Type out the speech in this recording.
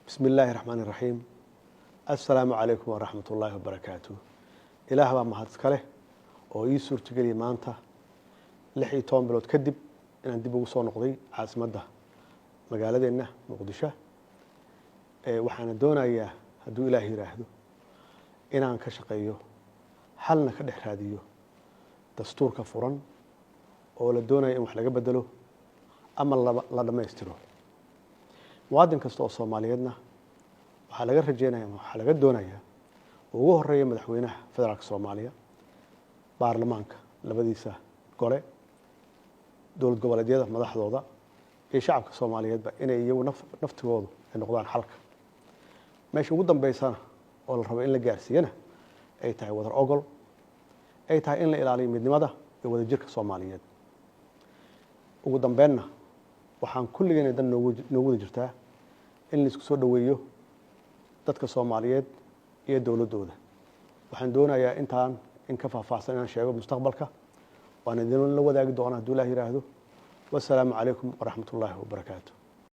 بسم الله الرحمن الرحيم. السلام عليكم ورحمة الله وبركاته. إله بaa mahad iska leh oo ii suurtageliyay maanta 16 bilood kadib inaan dib ugu soo noqday caasimadda magaaladeena Muqdisho. Waxaan doonayaa hadduu Ilaahay yiraahdo inaan ka shaqeeyo xalna ka dhex raadiyo dastuurka furan oo la doonayo in wax laga bedelo ama la dhameystiro. muwaadin kasta oo Soomaaliyeedna waxaa laga rajeynayaa waxaa laga doonayaa ugu horeeya madaxweynaha federaalka Soomaaliya baarlamaanka labadiisa gole dowlad goboleedyada madaxdooda iyo shacabka Soomaaliyeedba inay iyagu naftigoodu ay noqdaan xalka meesha ugu dambeysana oo la rabo in la gaarsiiyana ay tahay wadar ogol ay tahay in la ilaaliyo midnimada iyo wadajirka Soomaaliyeed. ugu dambeynna waxaan kulligeena dan noogu jirtaa in la isku soo dhaweeyo dadka Soomaaliyeed iyo dawladooda. waxaan doonayaa intaan in ka faahfaahsan inaan sheego mustaqbalka waan idin la wadaagi doonaa hadduu Ilaahay yiraahdo. wassalaamu calaykum waraxmatullaahi wabarakaatuh.